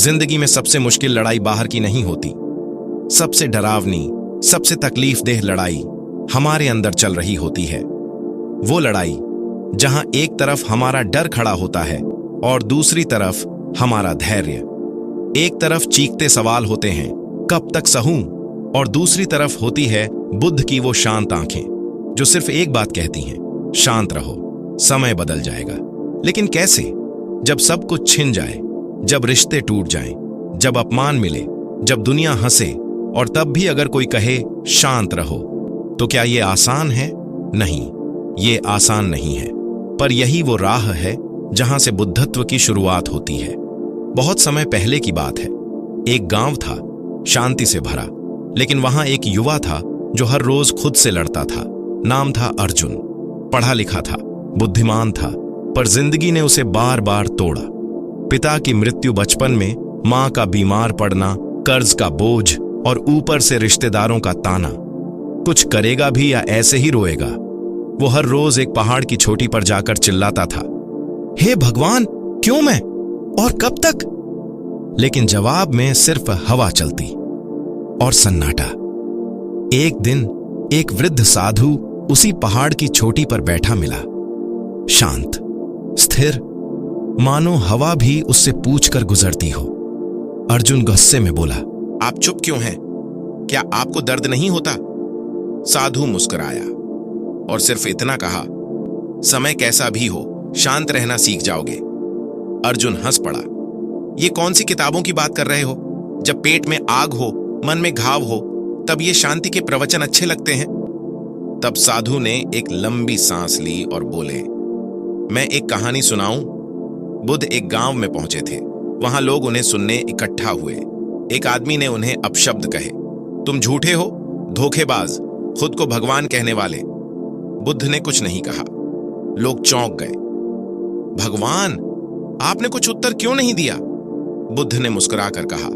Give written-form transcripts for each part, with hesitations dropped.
जिंदगी में सबसे मुश्किल लड़ाई बाहर की नहीं होती। सबसे डरावनी, सबसे तकलीफदेह लड़ाई हमारे अंदर चल रही होती है। वो लड़ाई जहां एक तरफ हमारा डर खड़ा होता है और दूसरी तरफ हमारा धैर्य। एक तरफ चीखते सवाल होते हैं, कब तक सहूं, और दूसरी तरफ होती है बुद्ध की वो शांत आंखें जो सिर्फ एक बात कहती हैं, शांत रहो, समय बदल जाएगा। लेकिन कैसे? जब सब कुछ छिन जाए, जब रिश्ते टूट जाएं, जब अपमान मिले, जब दुनिया हंसे, और तब भी अगर कोई कहे शांत रहो, तो क्या ये आसान है? नहीं, ये आसान नहीं है। पर यही वो राह है जहां से बुद्धत्व की शुरुआत होती है। बहुत समय पहले की बात है। एक गांव था, शांति से भरा, लेकिन वहां एक युवा था जो हर रोज खुद से लड़ता था। नाम था अर्जुन। पढ़ा लिखा था, बुद्धिमान था, पर जिंदगी ने उसे बार बार तोड़ा। पिता की मृत्यु बचपन में, मां का बीमार पड़ना, कर्ज का बोझ, और ऊपर से रिश्तेदारों का ताना। कुछ करेगा भी या ऐसे ही रोएगा? वो हर रोज एक पहाड़ की चोटी पर जाकर चिल्लाता था, हे भगवान, क्यों मैं, और कब तक? लेकिन जवाब में सिर्फ हवा चलती और सन्नाटा। एक दिन एक वृद्ध साधु उसी पहाड़ की चोटी पर बैठा मिला, शांत, स्थिर, मानो हवा भी उससे पूछकर गुजरती हो। अर्जुन गुस्से में बोला, आप चुप क्यों हैं? क्या आपको दर्द नहीं होता? साधु मुस्कुराया और सिर्फ इतना कहा, समय कैसा भी हो, शांत रहना सीख जाओगे। अर्जुन हंस पड़ा, ये कौन सी किताबों की बात कर रहे हो? जब पेट में आग हो, मन में घाव हो, तब ये शांति के प्रवचन अच्छे लगते हैं। तब साधु ने एक लंबी सांस ली और बोले, मैं एक कहानी सुनाऊं? बुद्ध एक गांव में पहुंचे थे। वहां लोग उन्हें सुनने इकट्ठा हुए। एक आदमी ने उन्हें अपशब्द कहे, तुम झूठे हो, धोखेबाज, खुद को भगवान कहने वाले। बुद्ध ने कुछ नहीं कहा। लोग चौंक गए। भगवान, आपने कुछ उत्तर क्यों नहीं दिया? बुद्ध ने मुस्कुराकर कहा,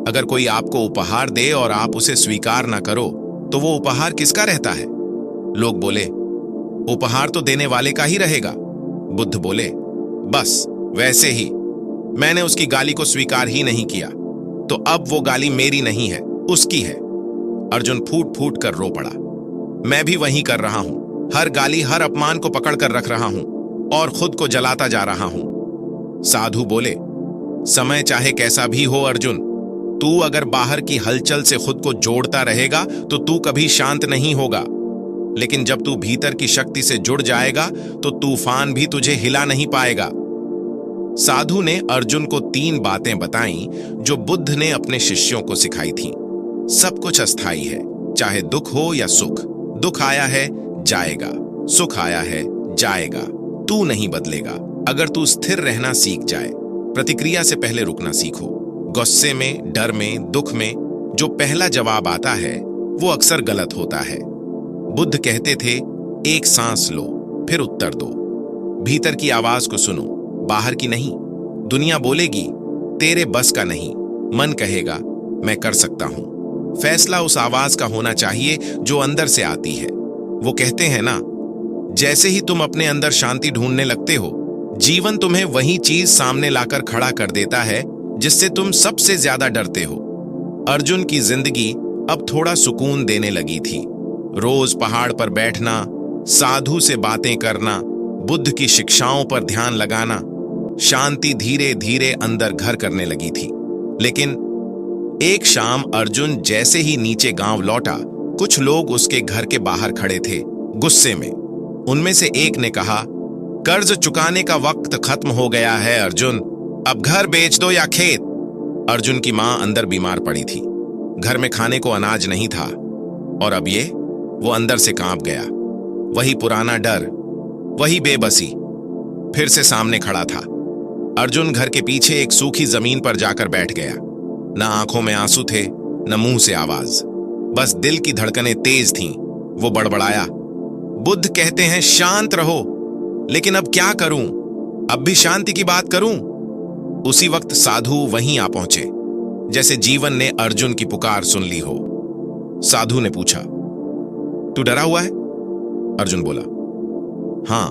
अगर कोई आपको उपहार दे और आप उसे स्वीकार ना करो, तो वो उपहार किसका रहता है? लोग बोले, उपहार तो देने वाले का ही रहेगा। बुद्ध बोले, बस वैसे ही, मैंने उसकी गाली को स्वीकार ही नहीं किया, तो अब वो गाली मेरी नहीं है, उसकी है। अर्जुन फूट फूट कर रो पड़ा। मैं भी वही कर रहा हूं, हर गाली, हर अपमान को पकड़ कर रख रहा हूं और खुद को जलाता जा रहा हूं। साधु बोले, समय चाहे कैसा भी हो अर्जुन, तू अगर बाहर की हलचल से खुद को जोड़ता रहेगा तो तू कभी शांत नहीं होगा। लेकिन जब तू भीतर की शक्ति से जुड़ जाएगा तो तूफान भी तुझे हिला नहीं पाएगा। साधु ने अर्जुन को 3 बातें बताईं जो बुद्ध ने अपने शिष्यों को सिखाई थीं। सब कुछ अस्थायी है, चाहे दुख हो या सुख। दुख आया है, जाएगा, सुख आया है, जाएगा। तू नहीं बदलेगा। अगर तू स्थिर रहना सीख जाए, प्रतिक्रिया से पहले रुकना सीखो। गुस्से में, डर में, दुख में जो पहला जवाब आता है वो अक्सर गलत होता है। बुद्ध कहते थे, एक सांस लो, फिर उत्तर दो। भीतर की आवाज को सुनो, बाहर की नहीं। दुनिया बोलेगी तेरे बस का नहीं, मन कहेगा मैं कर सकता हूं। फैसला उस आवाज का होना चाहिए जो अंदर से आती है। वो कहते हैं ना, जैसे ही तुम अपने अंदर शांति ढूंढने लगते हो, जीवन तुम्हें वही चीज सामने लाकर खड़ा कर देता है जिससे तुम सबसे ज्यादा डरते हो। अर्जुन की जिंदगी अब थोड़ा सुकून देने लगी थी। रोज पहाड़ पर बैठना, साधु से बातें करना, बुद्ध की शिक्षाओं पर ध्यान लगाना, शांति धीरे धीरे अंदर घर करने लगी थी। लेकिन एक शाम अर्जुन जैसे ही नीचे गांव लौटा, कुछ लोग उसके घर के बाहर खड़े थे, गुस्से में। उनमें से एक ने कहा, कर्ज चुकाने का वक्त खत्म हो गया है अर्जुन, अब घर बेच दो या खेत। अर्जुन की मां अंदर बीमार पड़ी थी, घर में खाने को अनाज नहीं था, और अब वो अंदर से कांप गया। वही पुराना डर, वही बेबसी फिर से सामने खड़ा था। अर्जुन घर के पीछे एक सूखी जमीन पर जाकर बैठ गया। न आंखों में आंसू थे, न मुंह से आवाज, बस दिल की धड़कनें तेज थीं। वो बड़बड़ाया, बुद्ध कहते हैं शांत रहो, लेकिन अब क्या करूं? अब भी शांति की बात करूं? उसी वक्त साधु वहीं आ पहुंचे, जैसे जीवन ने अर्जुन की पुकार सुन ली हो। साधु ने पूछा, तू डरा हुआ है? अर्जुन बोला, हां,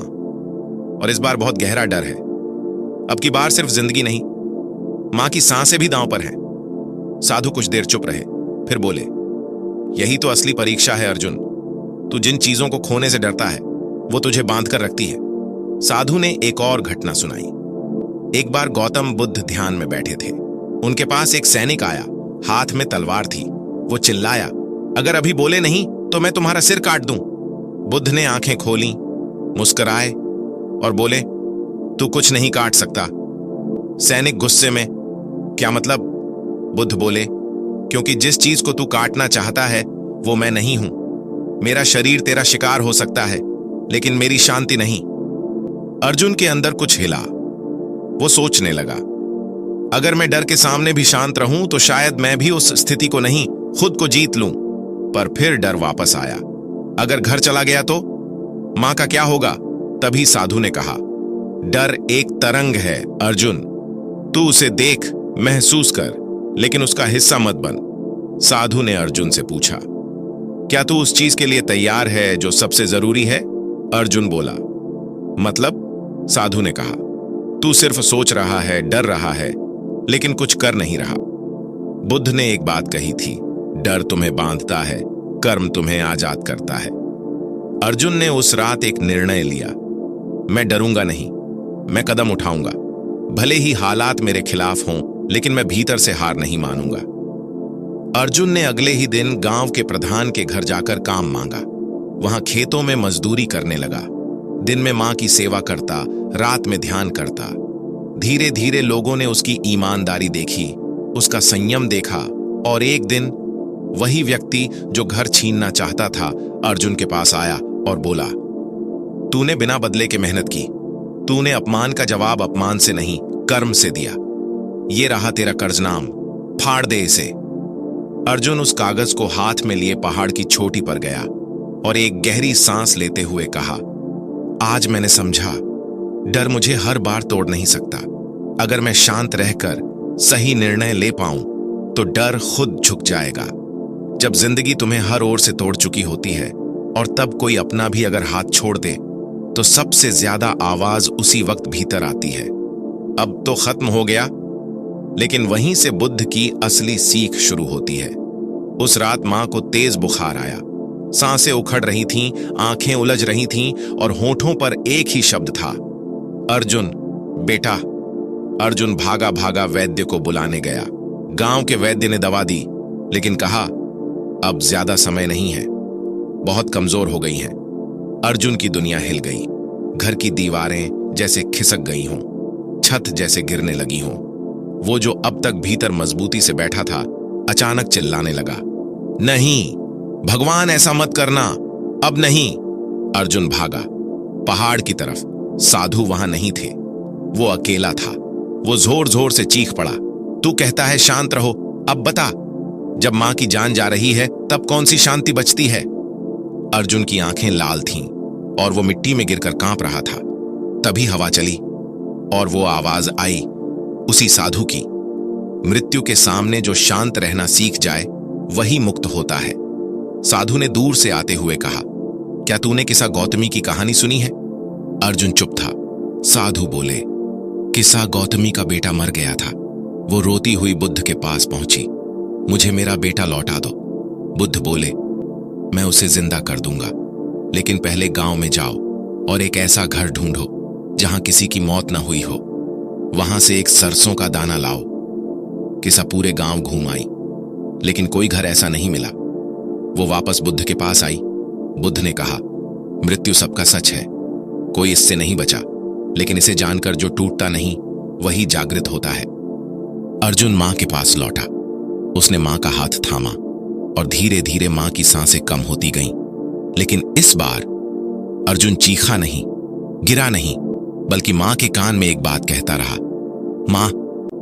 और इस बार बहुत गहरा डर है। अब की बार सिर्फ जिंदगी नहीं, मां की सांसें भी दांव पर हैं। साधु कुछ देर चुप रहे, फिर बोले, यही तो असली परीक्षा है अर्जुन। तू जिन चीजों को खोने से डरता है वो तुझे बांध कर रखती है। साधु ने एक और घटना सुनाई। एक बार गौतम बुद्ध ध्यान में बैठे थे। उनके पास एक सैनिक आया, हाथ में तलवार थी। वो चिल्लाया, अगर अभी बोले नहीं तो मैं तुम्हारा सिर काट दूं। बुद्ध ने आंखें खोली, मुस्कुराए और बोले, तू कुछ नहीं काट सकता। सैनिक गुस्से में, क्या मतलब? बुद्ध बोले, क्योंकि जिस चीज को तू काटना चाहता है वो मैं नहीं हूं। मेरा शरीर तेरा शिकार हो सकता है, लेकिन मेरी शांति नहीं। अर्जुन के अंदर कुछ हिला। वो सोचने लगा, अगर मैं डर के सामने भी शांत रहूं तो शायद मैं भी उस स्थिति को नहीं, खुद को जीत लूं। पर फिर डर वापस आया। अगर घर चला गया तो मां का क्या होगा? तभी साधु ने कहा, डर एक तरंग है अर्जुन, तू उसे देख, महसूस कर, लेकिन उसका हिस्सा मत बन। साधु ने अर्जुन से पूछा, क्या तू उस चीज के लिए तैयार है जो सबसे जरूरी है? अर्जुन बोला, मतलब? साधु ने कहा, तू सिर्फ सोच रहा है, डर रहा है, लेकिन कुछ कर नहीं रहा। बुद्ध ने एक बात कही थी, डर तुम्हें बांधता है, कर्म तुम्हें आजाद करता है। अर्जुन ने उस रात एक निर्णय लिया, मैं डरूंगा नहीं, मैं कदम उठाऊंगा। भले ही हालात मेरे खिलाफ हों, लेकिन मैं भीतर से हार नहीं मानूंगा। अर्जुन ने अगले ही दिन गांव के प्रधान के घर जाकर काम मांगा। वहां खेतों में मजदूरी करने लगा। दिन में मां की सेवा करता, रात में ध्यान करता। धीरे धीरे लोगों ने उसकी ईमानदारी देखी, उसका संयम देखा, और एक दिन वही व्यक्ति जो घर छीनना चाहता था अर्जुन के पास आया और बोला, तूने बिना बदले के मेहनत की, तूने अपमान का जवाब अपमान से नहीं, कर्म से दिया। ये रहा तेरा कर्जनाम, फाड़ दे इसे। अर्जुन उस कागज को हाथ में लिए पहाड़ की चोटी पर गया और एक गहरी सांस लेते हुए कहा, आज मैंने समझा, डर मुझे हर बार तोड़ नहीं सकता। अगर मैं शांत रहकर सही निर्णय ले पाऊं तो डर खुद झुक जाएगा। जब जिंदगी तुम्हें हर ओर से तोड़ चुकी होती है और तब कोई अपना भी अगर हाथ छोड़ दे तो सबसे ज्यादा आवाज उसी वक्त भीतर आती है, अब तो खत्म हो गया। लेकिन वहीं से बुद्ध की असली सीख शुरू होती है। उस रात मां को तेज बुखार आया, सांसें उखड़ रही थीं, आंखें उलझ रही थीं और होठों पर एक ही शब्द था, अर्जुन बेटा। अर्जुन भागा भागा वैद्य को बुलाने गया। गांव के वैद्य ने दवा दी, लेकिन कहा, अब ज्यादा समय नहीं है, बहुत कमजोर हो गई हैं। अर्जुन की दुनिया हिल गई। घर की दीवारें जैसे खिसक गई हों, छत जैसे गिरने लगी हों। वो जो अब तक भीतर मजबूती से बैठा था, अचानक चिल्लाने लगा, नहीं भगवान, ऐसा मत करना, अब नहीं। अर्जुन भागा पहाड़ की तरफ। साधु वहां नहीं थे, वो अकेला था। वो जोर जोर से चीख पड़ा, तू कहता है शांत रहो, अब बता, जब मां की जान जा रही है तब कौन सी शांति बचती है? अर्जुन की आंखें लाल थीं और वो मिट्टी में गिरकर कांप रहा था। तभी हवा चली और वो आवाज आई, उसी साधु की, मृत्यु के सामने जो शांत रहना सीख जाए वही मुक्त होता है। साधु ने दूर से आते हुए कहा, क्या तूने किसा गौतमी की कहानी सुनी है? अर्जुन चुप था। साधु बोले, किसा गौतमी का बेटा मर गया था। वो रोती हुई बुद्ध के पास पहुंची, मुझे मेरा बेटा लौटा दो। बुद्ध बोले, मैं उसे जिंदा कर दूंगा, लेकिन पहले गांव में जाओ और एक ऐसा घर ढूंढो जहां किसी की मौत ना हुई हो। वहां से एक सरसों का दाना लाओ। किसा पूरे गांव घूम आई, लेकिन कोई घर ऐसा नहीं मिला। वो वापस बुद्ध के पास आई। बुद्ध ने कहा, मृत्यु सबका सच है, कोई इससे नहीं बचा, लेकिन इसे जानकर जो टूटता नहीं वही जागृत होता है। अर्जुन मां के पास लौटा। उसने मां का हाथ थामा और धीरे धीरे मां की सांसें कम होती गईं। लेकिन इस बार अर्जुन चीखा नहीं, गिरा नहीं, बल्कि मां के कान में एक बात कहता रहा, मां,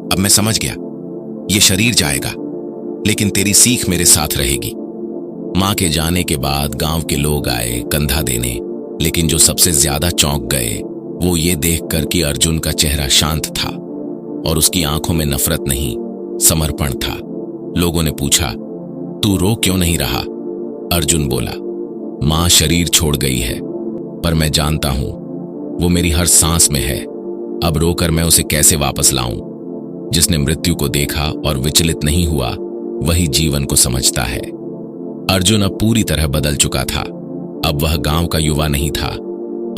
अब मैं समझ गया, ये शरीर जाएगा, लेकिन तेरी सीख मेरे साथ रहेगी। मां के जाने के बाद गांव के लोग आए कंधा देने, लेकिन जो सबसे ज्यादा चौंक गए वो ये देखकर कि अर्जुन का चेहरा शांत था और उसकी आंखों में नफरत नहीं, समर्पण था। लोगों ने पूछा, तू रो क्यों नहीं रहा? अर्जुन बोला, मां शरीर छोड़ गई है, पर मैं जानता हूं वो मेरी हर सांस में है। अब रोकर मैं उसे कैसे वापस लाऊं? जिसने मृत्यु को देखा और विचलित नहीं हुआ वही जीवन को समझता है। अर्जुन अब पूरी तरह बदल चुका था। अब वह गांव का युवा नहीं था,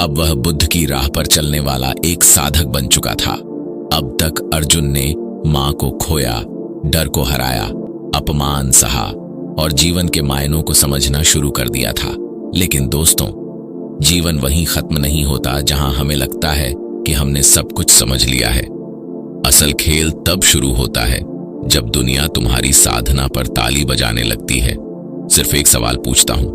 अब वह बुद्ध की राह पर चलने वाला एक साधक बन चुका था। अब तक अर्जुन ने मां को खोया, डर को हराया, अपमान सहा और जीवन के मायनों को समझना शुरू कर दिया था। लेकिन दोस्तों, जीवन वहीं खत्म नहीं होता जहां हमें लगता है कि हमने सब कुछ समझ लिया है। असल खेल तब शुरू होता है जब दुनिया तुम्हारी साधना पर ताली बजाने लगती है। सिर्फ एक सवाल पूछता हूं,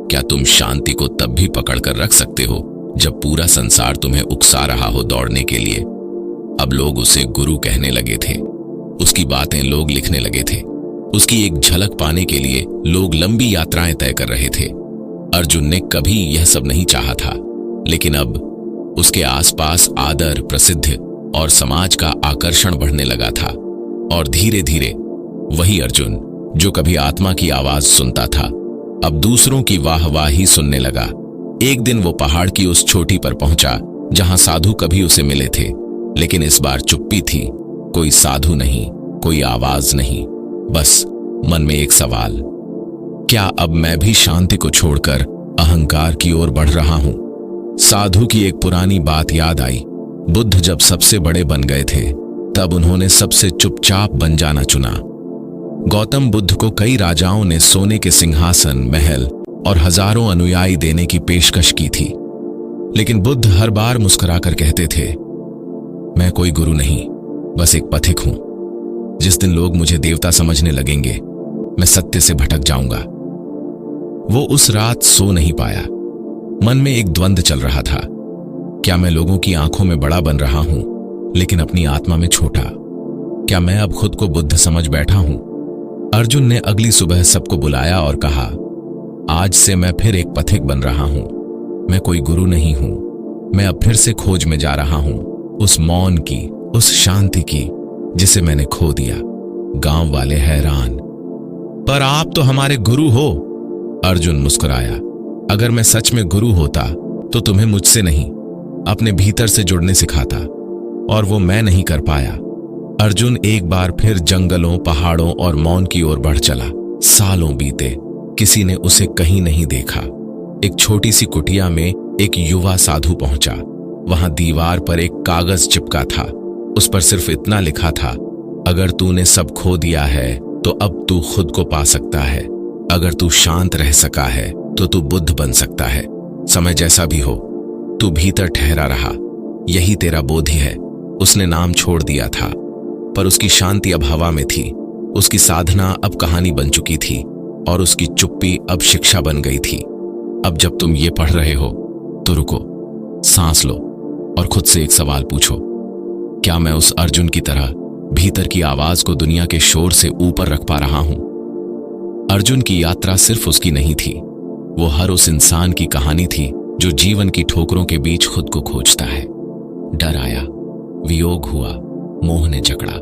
क्या तुम शांति को तब भी पकड़ कर रख सकते हो जब पूरा संसार तुम्हें उकसा रहा हो दौड़ने के लिए? अब लोग उसे गुरु कहने लगे थे, उसकी बातें लोग लिखने लगे थे, उसकी एक झलक पाने के लिए लोग लंबी यात्राएं तय कर रहे थे। अर्जुन ने कभी यह सब नहीं चाहा था, लेकिन अब उसके आसपास आदर, प्रसिद्धि और समाज का आकर्षण बढ़ने लगा था। और धीरे धीरे वही अर्जुन जो कभी आत्मा की आवाज सुनता था, अब दूसरों की वाहवाही सुनने लगा। एक दिन वो पहाड़ की उस चोटी पर पहुंचा जहां साधु कभी उसे मिले थे, लेकिन इस बार चुप्पी थी। कोई साधु नहीं, कोई आवाज नहीं, बस मन में एक सवाल, क्या अब मैं भी शांति को छोड़कर अहंकार की ओर बढ़ रहा हूं? साधु की एक पुरानी बात याद आई। बुद्ध जब सबसे बड़े बन गए थे तब उन्होंने सबसे चुपचाप बन जाना चुना। गौतम बुद्ध को कई राजाओं ने सोने के सिंहासन, महल और हजारों अनुयायी देने की पेशकश की थी, लेकिन बुद्ध हर बार मुस्कुराकर कहते थे, मैं कोई गुरु नहीं, बस एक पथिक हूं। जिस दिन लोग मुझे देवता समझने लगेंगे, मैं सत्य से भटक जाऊंगा। वो उस रात सो नहीं पाया। मन में एक द्वंद्व चल रहा था, क्या मैं लोगों की आंखों में बड़ा बन रहा हूं लेकिन अपनी आत्मा में छोटा? क्या मैं अब खुद को बुद्ध समझ बैठा हूं? अर्जुन ने अगली सुबह सबको बुलाया और कहा, आज से मैं फिर एक पथिक बन रहा हूं। मैं कोई गुरु नहीं हूं, मैं अब फिर से खोज में जा रहा हूं, उस मौन की, उस शांति की जिसे मैंने खो दिया। गांव वाले हैरान, पर आप तो हमारे गुरु हो। अर्जुन मुस्कुराया, अगर मैं सच में गुरु होता तो तुम्हें मुझसे नहीं, अपने भीतर से जुड़ने सिखाता, और वो मैं नहीं कर पाया। अर्जुन एक बार फिर जंगलों, पहाड़ों और मौन की ओर बढ़ चला। सालों बीते, किसी ने उसे कहीं नहीं देखा। एक छोटी सी कुटिया में एक युवा साधु पहुंचा। वहां दीवार पर एक कागज चिपका था, उस पर सिर्फ इतना लिखा था, अगर तूने सब खो दिया है तो अब तू खुद को पा सकता है। अगर तू शांत रह सका है तो तू बुद्ध बन सकता है। समय जैसा भी हो, तू भीतर ठहरा रहा, यही तेरा बोधि है। उसने नाम छोड़ दिया था, पर उसकी शांति अब हवा में थी। उसकी साधना अब कहानी बन चुकी थी और उसकी चुप्पी अब शिक्षा बन गई थी। अब जब तुम ये पढ़ रहे हो तो रुको, सांस लो और खुद से एक सवाल पूछो, क्या मैं उस अर्जुन की तरह भीतर की आवाज को दुनिया के शोर से ऊपर रख पा रहा हूं? अर्जुन की यात्रा सिर्फ उसकी नहीं थी, वो हर उस इंसान की कहानी थी जो जीवन की ठोकरों के बीच खुद को खोजता है। डर आया, वियोग हुआ, मोह ने जकड़ा,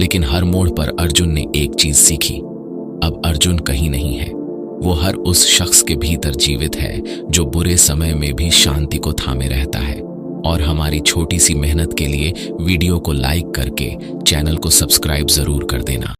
लेकिन हर मोड़ पर अर्जुन ने एक चीज सीखी, अब अर्जुन कहीं नहीं है, वो हर उस शख्स के भीतर जीवित है जो बुरे समय में भी शांति को थामे रहता है। और हमारी छोटी सी मेहनत के लिए वीडियो को लाइक करके चैनल को सब्सक्राइब जरूर कर देना।